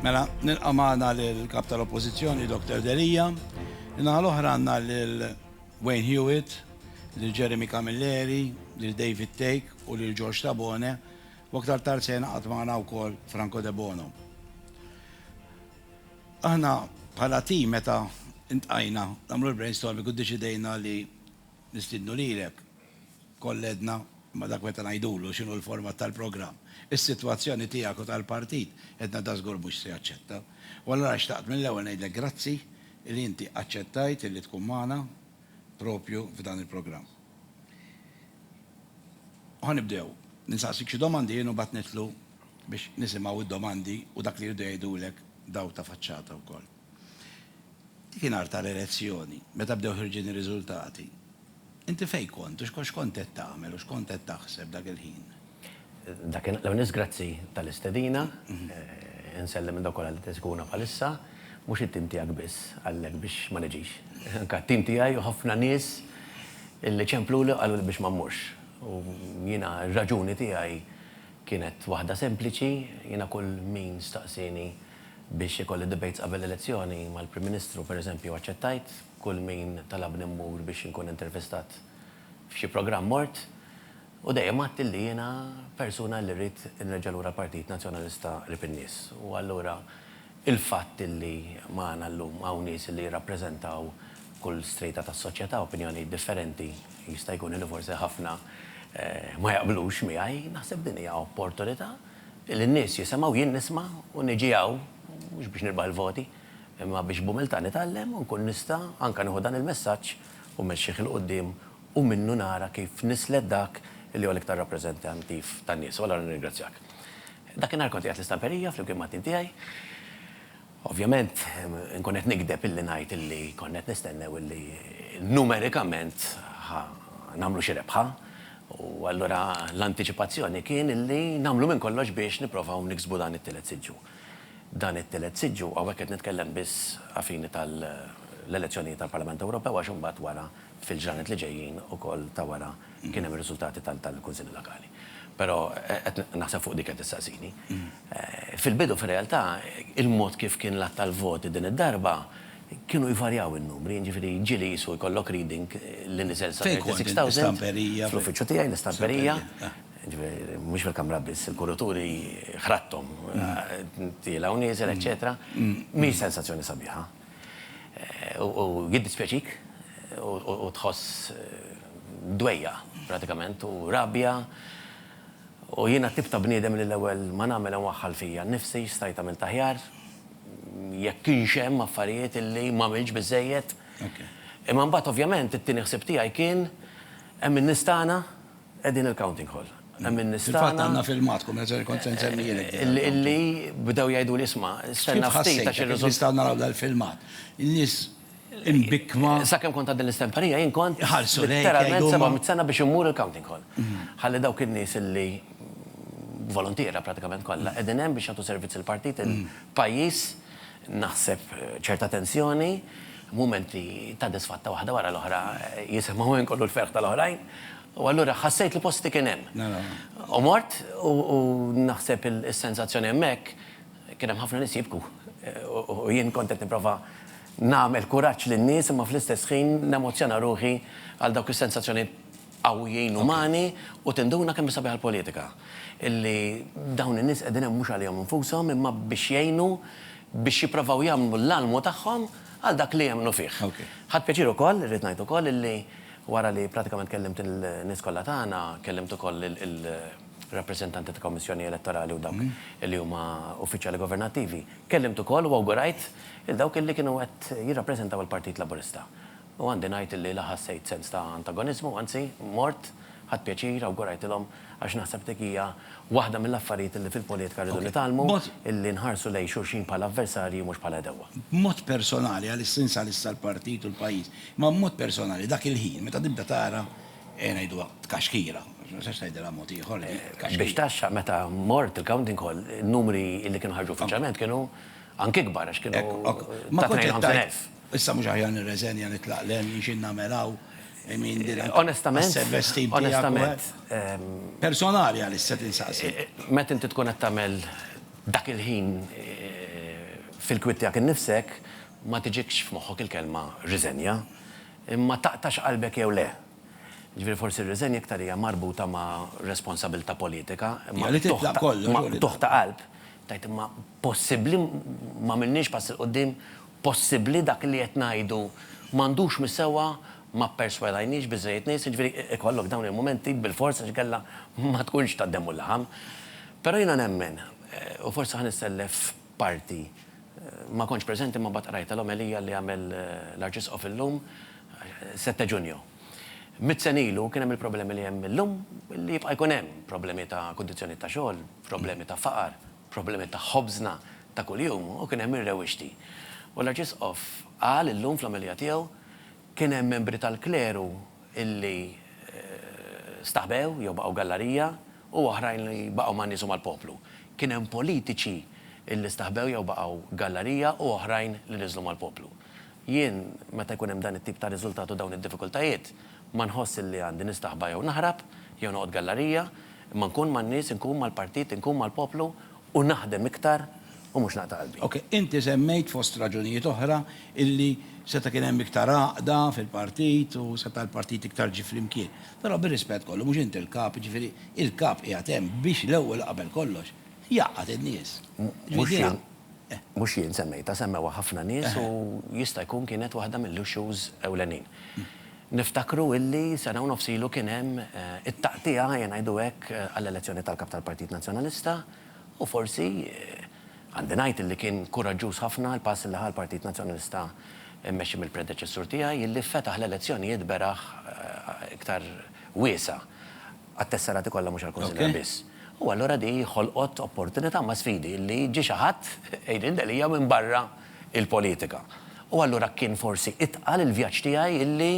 Mela, nilqa' magħna l-kap tal-Oppożizzjoni, Dr. Delija, naħa l-oħra għandna lil-Wayne Hewitt, lil-Jeremy Camilleri, lil-David Take u lil-George Tabone, u aktar tard se jingħaqad magħna wkoll Franco De Bono. Aħna bħala tim meta intqajna nagħmlu l-brainstorming u ddeċidejna li nistidnu lilek kolledna ma dak meta ngħidulu x'inhu l-format tal-programm. Is-sitwazzjoni tiegħek u tal-partit qedna da żgur mhux se jaċċetta. U allura xtaqt mill-ewwel ngħidlek grazzi li inti aċċettajt li tkun magħna propju f'dan il-programm. U ħanibdew, ninsaqsik xi domandi jien u mbagħad nitlu biex nisimgħu id-domandi u dak li jridu jgħidulek daw ta' faċċata wkoll. Dik nhar tal-elezzjoni, meta bdew ħirġin ir-riżultati. Inti fejn kont, u x'kont qed tagħmel u x'kont qed taħseb dak il-ħin? Dakin l-għunis grazzi tal-istedina, nsellem minn dokola li t-eskuna bħalissa, mux il-tim tijak biss, għallek biex ma neġix. Anka tim tijaj u ħafna nis illi ċemplu li għallu li biex ma mmurx. U jina raġuni tijaj kienet wahda sempliċi, jina kull min staqsini biex ikolli debates qabel elezzjoni mal-Prim Ministru, per eżempju, għacċettajt, kull min talabni mmur biex nkun intervistat f'xi programm mort, u dejjem għadt li jiena persuna li rrid nreġa' lura l-Partit Nazzjonalista Rib in-Nies. U allura il-fatt li magħna llum hawn nies li jirrappreżentaw kull strejta tas-soċjetà opinjoni differenti jista' jkun li forsi ħafna ma jaqblux miegħi, naħseb din hija opportunità li n-nies jisimgħu jien nisma' u niġi hawn mhux biex nirbaħ il-voti, imma biex bumilta nitgħallem u nkun nista' anke nieħu dan il-messaġġ u mexxih il quddiem u minnu nara kif nisled dak li għu l-iktar rappresentantiv tan-nies, u għallura nirringrazzjak. Dakinhar kont qiegħed l-istamperija flimkien ma' tim tiegħi. Ovvjament, nkun qed nikdeb illi ngħid illi kont qed nistennew illi numerikament nagħmlu xi rebħa, u allura l-antiċipazzjoni kien illi nagħmlu minn kollox biex nipprovaw niksbu dan it-tielet siġġu. Dan it-tielet siġġu hawnhekk qed nitkellem biss affini tal-elezzjoni tal-Parlament Ewropew għax imbagħad wara fil-ġranet li ġejjin ukoll ta' wara kien hemm ir-riżultati tal-Kunsilli Lokali. Però qed naħseb fuq dik qed tistaqsini. Fil-bidu fir-realtà il-mod kif kien l-att tal-voti din id-darba kienu jvarjaw in-numri, jiġifieri ġieli jisu jkollok reading li niżel sa 36,000 fl-uffiċċju tiegħi l-istamperija. Mhux fil-kamra biss, il-kuraturi ħradthom tielaw nieżel, eċetera. Mhix sensazzjoni sabiħa. U jiddispjaċik u tħoss dwejja pratikament u rabja u jiena tip ta' bniedem li l-ewwel ma nagħmel waħħal fija nnifsi stajt tagħmel taħjar jekk kienx hemm affarijiet illi m'għamilx biżejjed. Imma mbagħad ovvjament it-tieni ħsieb tiegħi kien hemm in-nies tagħna qegħdin il-counting hall. Hemm in-nies tagħna. Fil-fatt għandna filmatkom eżer kont se nsemmilek. Illi bdew jgħidu li isma' stenna ftit għax ir-riżultat. Nistgħu naraw dal-filmat. In-nies imbikma. Sakemm kont għad l-istemperija, jien kont ħalsu lejk literalment 700 sena biex immur il-counting hall. Ħalli dawk in-nies illi volontiera pratikament kollha qegħdin hemm biex jagħtu servizz il-partit il-pajjiż naħseb ċerta tensjoni, mumenti ta' disfatta waħda wara l-oħra jisimgħu minn kollu l-ferħ tal-oħrajn. U allura ħassejt li posti kien hemm. U mort u naħseb is-sensazzjoni hemmhekk kien hemm ħafna nies jibku. U jien kont qed nipprova nagħmel kuraġġ lin-nies imma fl-istess ħin nemozzjona ruħi għal dawk is-sensazzjoni qawwijin umani u tinduna kemm sabiħa l-politika. Illi dawn in-nies qegħdin hemm mhux għalihom infushom imma biex jgħinu biex jippruvaw jagħmlu l-almu tagħhom għal dak li jemmnu fih. Ħadd pjaċir ukoll, irrid ngħid ukoll illi wara li pratikament kellimt il-nies kollha tagħna, kellimt ukoll il-rappreżentanti ta' Kommissjoni Elettorali u dawk li huma uffiċjali governattivi. Kellimt ukoll u awgurajt il dawk illi kienu qed jirrappreżentaw il-Partit Laburista. U għandi ngħid illi laħassejt sens ta' antagonizmu, anzi mort ħadd pjaċir awgurajtilhom għax naħseb dik hija waħda mill-affarijiet illi fil-politika rridu nitalmu illi nħarsu lejn xulxin bħala avversarji mhux bħala dewwa. Mod personali għal-istinsa issa l-partit u l-pajjiż, ma mod personali dak il-ħin meta tibda tara ngħidu tkaxkira. Sax tgħidilha mod ieħor. Biex taxxa meta mort il-counting hall, in-numri illi kienu ħarġu uffiċjalment kienu anke kbar għax kienu ta' 52,000. Issa mhux aħjar nirreżenja nitlaq lem jixin nagħmelhaw. Onestament. Personali għal-issa tinsaqsi. Meta inti tkun qed tagħmel dak il-ħin fil-kwittja kien nifsek ma tiġikx f'moħħok il-kelma riżenja, imma taqtax qalbek jew le. Ġifieri forsi riżenja iktar hija marbuta ma' responsabilità politika, toħta qalb, tajt imma possibbli ma minniex pass il-qoddim, possibbli dak li qed ngħidu m'għandux mis-sewwa ma perswadajniex biżejjed nies, ġifieri ikollok dawn il-momenti bil-forsa x'kella ma tkunx taddemmu l-laħam. Però jiena nemmen, u forsi ħanisellef parti, ma konċ preżenti ma bat rajta l-omelija li għamel l-Arċisqof illum 7 Ġunju. Mit-senilu kien hemm il-problemi li hemm illum li jibqa' jkun hemm problemi ta' kundizzjoni ta' xogħol, problemi ta' faqar, problemi ta' ħobżna ta' kuljum u kien hemm ir-rewixti. U l-Arċisqof qal illum fl-omelija tiegħu kien hemm membri tal-kleru illi staħbew jew baqgħu gallerija u oħrajn li baqgħu ma' nisu mal-poplu. Kien hemm politiċi illi staħbew jew baqgħu gallerija u oħrajn li niżlu mal-poplu. Jien meta jkun hemm dan it-tip ta' riżultatu dawn id-diffikultajiet ma nħoss li għandi nistaħba jew naħrab jew noqgħod gallerija, imma nkun man-nies, nkun mal-partit, nkun mal-poplu u naħdem iktar u mhux naqta' qalbi. Ok, inti semmejt fost raġunijiet oħra illi seta kien hemm iktar għaqda fil-partit u seta l-partit iktar ġi flimkien. Però bir-rispett kollu mhux inti l-kap, ġifieri il-kap qiegħed hemm biex l-ewwel qabel kollox jaqgħad in-nies. Mhux jien semmejta, semmewa ħafna nies u jista' jkun kienet waħda mill-issues ewlenin. Niftakru illi sena u nofsilu kien hemm it-taqtija ngħidu hekk għall-elezzjoni tal-Kap tal-Partit Nazzjonalista u forsi għandi ngħid illi kien kuraġġuż ħafna l-pass li ħal Partit Nazzjonalista mmexxi mill-predeċessur tiegħi illi fetaħ l-elezzjonijiet beraħ iktar wiesa għat-tesserati kollha mhux għall-Kunsill biss. U allura di ħolqot opportunità ma' sfidi li ġie xi ħadd jgħidilha li hija minn barra il-politika. U allura kien forsi itqal il-vjaġġ tiegħi illi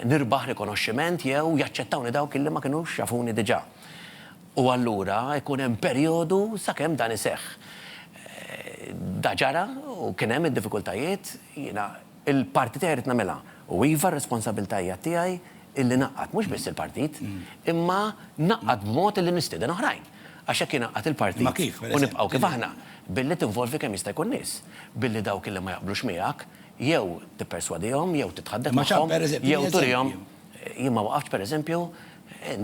nirbaħ rikonoxximent jew jaċċettawni dawk illi ma kinux xafuni diġà. U allura jkun hemm perjodu sakemm dan iseħħ. Da ġara u kien hemm id-diffikultajiet, jiena il-partit irid nagħmilha u iva r-responsabbiltajiet tiegħi illi naqqat mhux biss il-partit, imma naqqat b'mod illi nistieden oħrajn. Għax hekk inaqqat il-partit u nibqgħu kif aħna billi tinvolvi kemm jista' jkun nies, billi dawk illi ma jaqblux miegħek jew tipperswadihom, jew titħaddem magħhom, jew turihom. Jien ma waqafx pereżempju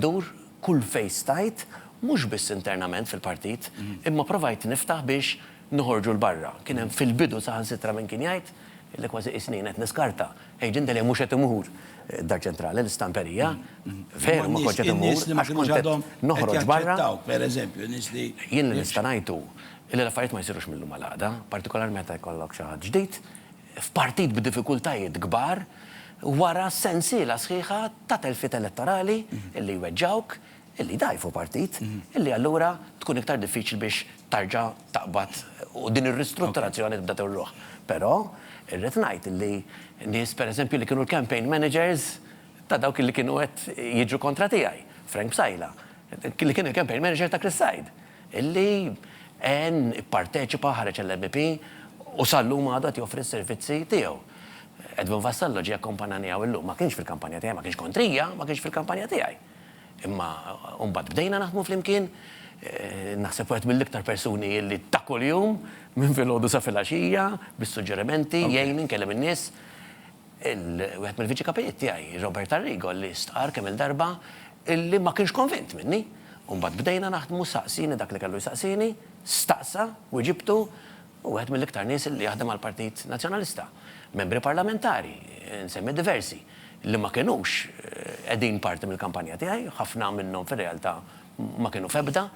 ndur kull fejn stajt mhux biss internament fil-partit, imma provajt niftaħ biex noħorġu l-barra. Kien hemm fil-bidu saħansitra minn kien jgħid illi kważi isnin qed niskarta. Ejġin li mhux qed imur dar ċentrali l-istamperija. Veru ma konċ qed imur għax kont noħroġ barra. Pereżempju, nies li jien li nista' ngħidu illi l-affarijiet ma jsirux millum għal-għada, partikolarment meta jkollok xi ħadd ġdid, f'partit b'diffikultajiet kbar, wara sensiela sħiħa ta' telfiet elettorali illi jweġġawk, illi dajfu partit, illi allura tkun iktar diffiċli biex tarġa' taqbad u din ir-ristrutturazzjoni tibda tirruħ. Però irrid ngħid illi nies pereżempju li kienu l-campaign managers ta' dawk illi kienu qed jiġru kontra tiegħi, Frank Bsajla, li kien il-campaign manager ta' Chris Said, illi parteċipa ħareġ l-MP u sallum għadu għat joffri s-servizzi tiegħu. Edwin Vassallo ġie akkompanjani għaw illum, ma kienx fil-kampanja tiegħi, ma kienx kontrija, ma kienx fil-kampanja tiegħi. Imma mbagħad bdejna naħdmu flimkien, naħseb wieħed mill-iktar persuni li ta' kuljum minn filgħodu sa filgħaxija bis-suġġerimenti jgħin inkellem in-nies. Wieħed mill-viċi kapijiet tiegħi, Robert Arrigo, li stqar kemm il-darba illi ma kienx konvint minni. Mbagħad bdejna naħdmu saqsini dak li kellu jsaqsini, staqsa u ġibtu u wieħed mill-iktar nies li jaħdem għall-Partit Nazzjonalista. Membri parlamentari, nsemmi diversi, li ma kienux qegħdin parti mill-kampanja tiegħi, ħafna minnhom fir-realtà ma kienu febda,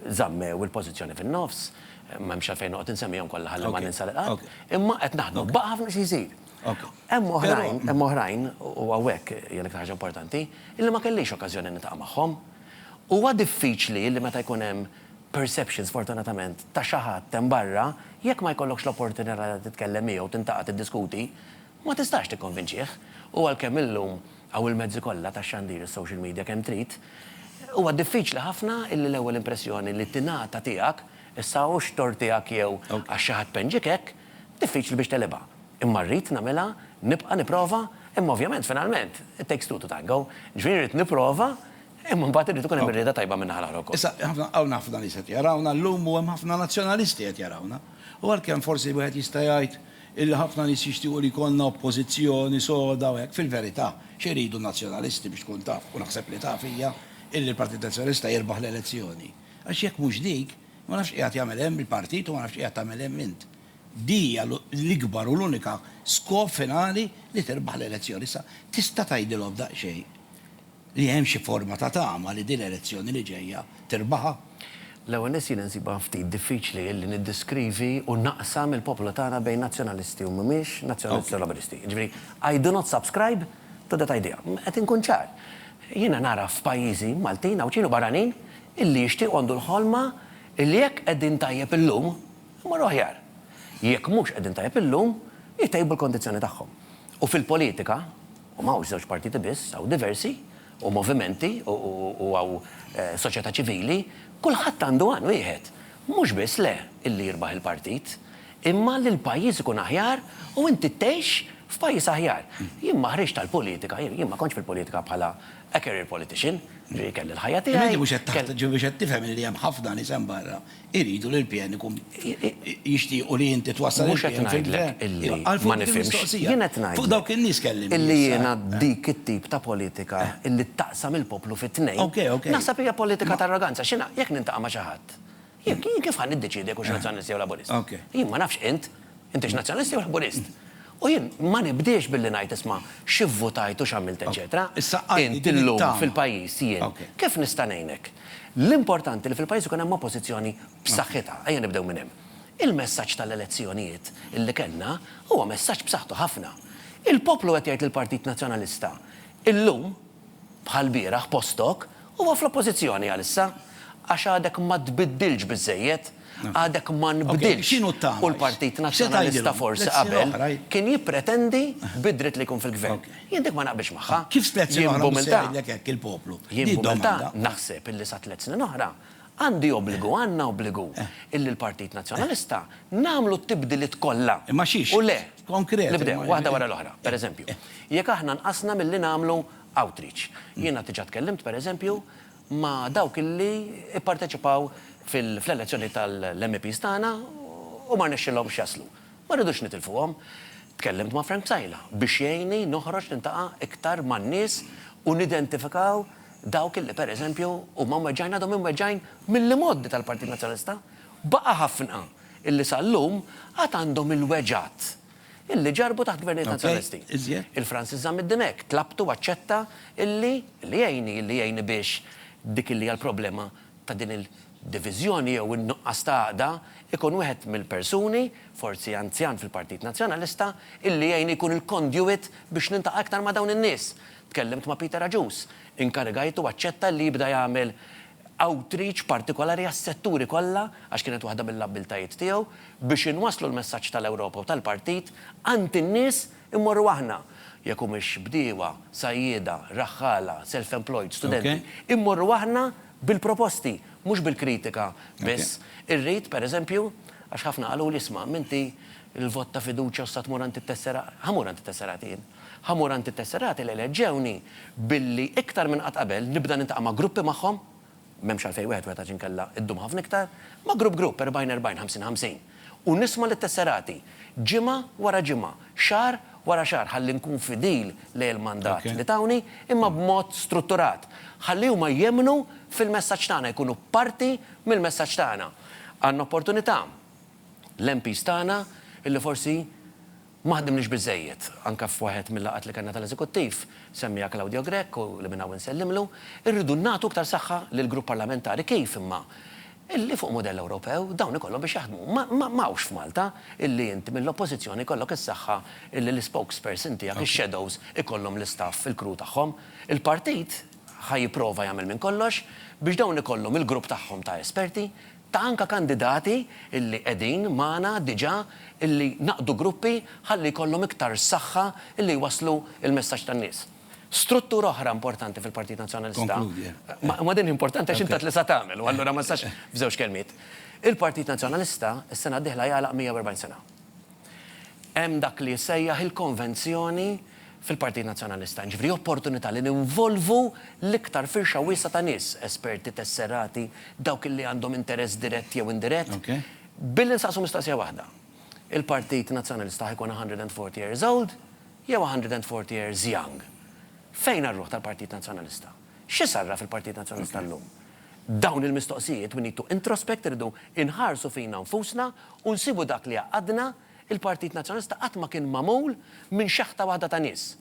żammew il-pożizzjoni fin-nofs, m'hemmx għalfejn noqgħod insemmihom kollha ħalli ma ninsa l-qalb, imma qed naħdmu baqa' ħafna xi jsir. Hemm oħrajn u hawnhekk hija l-iktar ħaġa importanti, illi ma kellix okkażjoni niltaqa' magħhom. Huwa diffiċli li meta jkun hemm perceptions fortunatament ta' xi ħadd hemm barra, jekk ma jkollokx l-opportunità titkellem miegħu tintaqa' tiddiskuti, ma tistax tikkonvinċih. U għalkemm illum hawn il-mezzi kollha tax-xandir is-social media kemm trid, huwa diffiċli ħafna illi l-ewwel impressjoni li tingħata tiegħek issa hux tor tiegħek jew għax xi ħadd penġik hekk, diffiċli biex telebha. Imma rrid nagħmilha, nibqa' nipprova, imma ovvjament finalment it takes two to tango. Ġifieri rrid nipprova Imma mbagħad irid ikun hemm irrieda tajba minn ħalar ukoll. Issa, ħafna nies qed jarawna llum u hemm ħafna nazzjonalisti qed jarawna. U għalkemm forsi wieħed jista' jgħid illi ħafna nies jixtiequ li jkollna oppożizzjoni soda u hekk fil-verità x'iridu nazzjonalisti biex tkun taf u naħseb li taf hija illi l-Partit Nazzjonalista jirbaħ l-elezzjoni. Għax jekk mhux dik, ma nafx qiegħed jagħmel hemm il-partit u ma nafx qiegħed tagħmel hemm int. Dija l-ikbar u l-unika skop finali li tirbaħ l-elezzjoni. Issa tista' tgħidilhom daqsxejn li hemm xi forma ta' tama li din l-elezzjoni li ġejja tirbaħha. L-ewwel nies jien insibha ftit diffiċli li niddiskrivi u naqsam il-poplu tagħna bejn nazzjonalisti u mhumiex nazzjonalisti u laburisti. Ġifieri, I do not subscribe to that idea. Qed inkun ċar. Jiena nara f'pajjiżi Maltin u ċinu barranin illi jixtiequ għandu l-ħolma illi jekk qegħdin tajjeb illum imorru aħjar. Jekk mhux qegħdin tajjeb illum jitejbu l-kondizzjoni tagħhom. U fil-politika, u m'hawnx żewġ partiti biss, hawn diversi, u movimenti, u għaw soċjetà ċivili, kulħadd għandu għan wieħed. Mhux biss le illi jirbaħ il-partit, imma li l-pajjiż ikun aħjar u inti tgħix f'pajjiż aħjar. Jien ma ħriġ tal-politika, jien ma kontx fil-politika bħala a career politician, ġieli kelli l-ħajja tiegħi. Mhux qed taħt biex qed tifhem li hemm ħafna nies hemm barra iridu li l-pjan ikun jixtiequ li inti twassal Mhux qed ngħidlek illi ma nifhimx. Jien qed ngħid. Fuq dawk in-nies kellim. Illi jiena dik it-tip ta' politika illi taqsam il-poplu fit-tnejn. Naħseb hija politika ta' arroganza. X'inha jekk nintaqa' ma' xi ħadd. Jien kif ħan niddeċiedi jekk hux nazzjonalisti jew laburist. Jien ma nafx intix nazzjonalisti jew laburist. U jien ma nibdiex billi ngħid isma' x'ivvutajt u x'għamilt eċetera. Inti llum fil-pajjiż jien kif nista' ngħinek. L-importanti li fil-pajjiż ikun hemm oppożizzjoni b'saħħitha, ejja nibdew minn hemm. Il-messaġġ tal-elezzjonijiet illi kellna huwa messaġġ b'saħħtu ħafna. Il-poplu qed jgħid lill-Partit Nazzjonalista illum bħal bieraħ postok huwa fl-oppożizzjoni għalissa għax għadek ma tbiddilx biżejjed, għadek ma nbdilx. U l-Partit Nazzjonalista forsi qabel kien jippretendi bidrit li jkun fil-gvern. Jien dik ma naqbilx magħha. Kif slezzjoni oħra hekk il-poplu? Jien bumilta naħseb illi sa 3 snin oħra għandi obbligu, għandna obbligu illi l-Partit Nazzjonalista nagħmlu t-tibdiliet kollha. Imma xiex? U le. Konkret. Nibdew waħda wara l-oħra. Pereżempju, jekk aħna nqasna milli nagħmlu outreach. Jiena diġà tkellimt pereżempju ma' dawk illi ipparteċipaw fl-elezzjoni tal-MPs tagħna u ma rnexxilhomx jaslu. Ma rridux nitilfuhom. Tkellimt ma' Frank Sajla biex jgħinni noħroġ nintaqa' iktar man-nies u nidentifikaw dawk illi pereżempju huma mweġġajn għadhom imweġġajn mill-modi tal-Partit Nazzjonalista. Baqa' ħafna illi sal-lum għad għandhom il-weġġat illi ġarbu taħt gvernijiet nazzjonalisti. Il-Francis Zamid-Dimek tlabtu aċċetta illi jgħini biex dik illi għal-problema ta' din il-diviżjoni jew in-nuqqas ta' għaqda ikun wieħed mill-persuni, forsi anzjan fil-Partit Nazzjonalista, illi jgħin ikun il-conduit biex nintaqa' aktar ma' dawn in-nies. Tkellimt ma' Peter Aġus, inkarigajtu aċċetta li jibda jagħmel outreach partikolari għas-setturi kollha għax kienet waħda mill-abbiltajiet tiegħu biex inwasslu l-messaġġ tal-Ewropa u tal-Partit għand in-nies immorru aħna. Jekk mhux bdiewa, sajjieda, raħħala, self-employed, studenti, immorru aħna bil-proposti, mhux bil-kritika biss. Irrid, pereżempju, għax ħafna qalu li isma' minti il-vot ta' fiduċja u sta tmur anti t-tesserati, ħamur anti t-tesserati jien. Ħamur anti t-tesserati li eleġġewni billi iktar minn qatt qabel nibda nintaqa' ma' gruppi magħhom, m'hemmx għalfejn wieħed għax inkella iddum ħafna iktar, ma' grupp 40-40, 50-50. U nisma' lit-tesserati ġimgħa wara ġimgħa, xahar wara xahar ħalli nkun fidil lejn il-mandat li tawni imma b'mod strutturat. Ħalli huma jemnu fil-messaġġ tagħna, jkunu parti mill-messaġġ tagħna. Għandna opportunità l-MPs tagħna illi forsi maħdimniex biżejjed anke f'waħed mill-laqgħat li kellna tal-Eżekuttiv semmija Claudio Greco li minn hawn insellimlu, irridu nagħtu aktar saħħa lill-grupp parlamentari kif imma illi fuq modell Ewropew dawn ikollhom biex jaħdmu. M'hawnx f'Malta illi inti mill-oppożizzjoni kollok is-saħħa illi l-spokesperson tiegħek ix-shadows ikollhom l-istaff il-kru tagħhom. Il-partit ħajjipprova jagħmel minn kollox biex dawn ikollhom il-grupp tagħhom ta' esperti ta' anka kandidati illi qegħdin magħna diġà illi naqdu gruppi ħalli jkollhom iktar saħħa illi waslu il-messaġġ tan-nies. Struttura oħra importanti fil-Partit Nazzjonalista. Ma din importanti għax inta tlisa tagħmel, u allura ma sax f'żewġ kelmiet. Il-Partit Nazzjonalista is-sena d-dieħla jagħlaq 140 sena. Hemm dak li jsejjaħ il-konvenzjoni fil-Partit Nazzjonalista. Ġifri opportunità li ninvolvu l-iktar firxa wiesa ta' nies, esperti, tesserati, dawk li għandhom interess dirett jew indirett. Okay. Billi nsaqsu mistaqsija waħda. Il-Partit Nazzjonalista ħajkun 140 years old jew 140 years young. Fejn arruħ tal-Partit Nazzjonalista? X'isarra fil-Partit Nazzjonalista llum? Dawn il-mistoqsijiet we need to introspect, irridu inħarsu fina nfusna u nsibu dak li għadna il-Partit Nazzjonalista qatt ma kien mamul minn xaħta waħda ta' nies.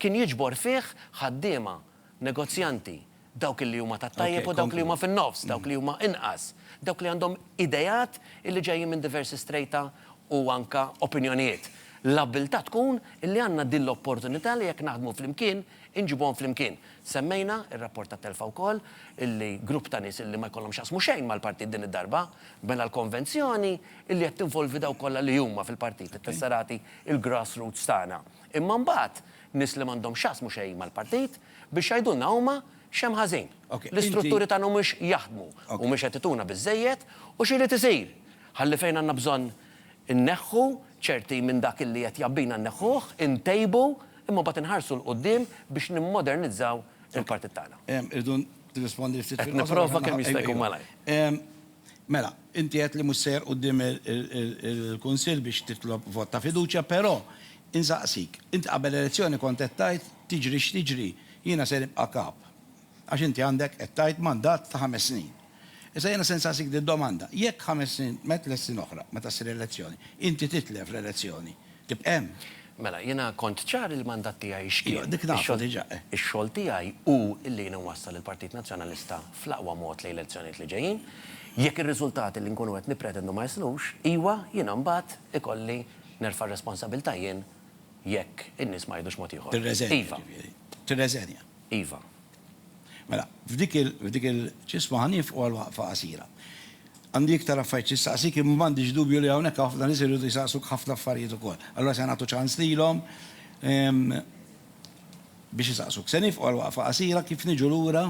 Kien jiġbor fih ħaddiema, negozjanti, dawk li huma tat-tajjeb u dawk li huma fin-nofs, dawk li huma inqas, dawk li għandhom idejat illi ġejjin minn diversi strejta u anka opinjonijiet. L-abilta tkun illi għandna din l-opportunità li jekk naħdmu flimkien, inġibhom flimkien. Semmejna ir-rapport ta' telfa wkoll illi grupp ta' nies illi ma jkollhomx x'jaqsmu xejn mal-partit din id-darba, mela l-konvenzjoni illi qed tinvolvi daw kollha li huma fil-partit, it-tesserati, il-grassroots tagħna. Imma mbagħad nies li m'għandhomx x'jaqsmu xejn mal-partit biex jgħidulna huma x'hemm ħażin. L-istrutturi tagħna mhux jaħdmu u mhux qed ituna biżejjed u xi li tisir. Ħalli fejn għandna bżonn inneħħu ċerti minn dak illi qed jabbina nneħħuh, intejbu, imma bagħad inħarsu l-qudiem biex nimmodernizzaw il-partit tagħna. Irdu tirrispondi ftit Qed nipprova kemm jista' jkun malaj. Mela, inti qed li mhux ser quddiem il-Kunsill biex titlob vot ta' fiduċja, però insaqsik, inti qabel elezzjoni kont qed tgħid tiġri x'tiġri, jiena se nibqa' kap. Għax inti għandek qed tgħid mandat ta' 5 snin. Issa jiena se nsaqsik din-domanda, jekk 5 snin met l-snin oħra meta ssir elezzjoni, inti titlef l-elezzjoni, tibqa' hemm. Mela, jiena kont ċar il-mandat tiegħi x'kien. Dik nafu diġà. Ix-xogħol tiegħi hu illi nwassal il-Partit Nazzjonalista fl-aqwa mod lejn elezzjonijiet li ġejjin. Jekk ir-riżultati li nkunu qed nippretendu ma jislux, iwa jiena mbagħad ikolli nerfa' responsabilità jien jekk in-nies ma jgħidux mod ieħor. Iva. Tirreżenja. Iva. Mela, f'dik il-ċisma ħanif u għal-waqfa qasira. Għandi iktar affarijiet ċistaqsik imma m'għandix dubju li hawnhekk ħafna nies iridu jsaqsuk ħafna affarijiet ukoll. Allura se nagħtu ċans lilhom biex isaqsuk. Se nifqu għal-waqfa qasira kif niġu lura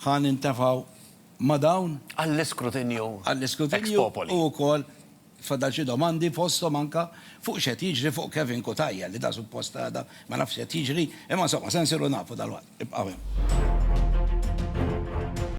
ħan intefgħu ma' dawn Għall-iskrutinju. Għall-iskrutinju u wkoll fadal xi domandi fosthom anke fuq x'qed jiġri fuq Kevin Kutajja li da suppost għada ma nafx qed jiġri, imma insomma se nsiru nafu dal-waqt. Ibqgħu hemm.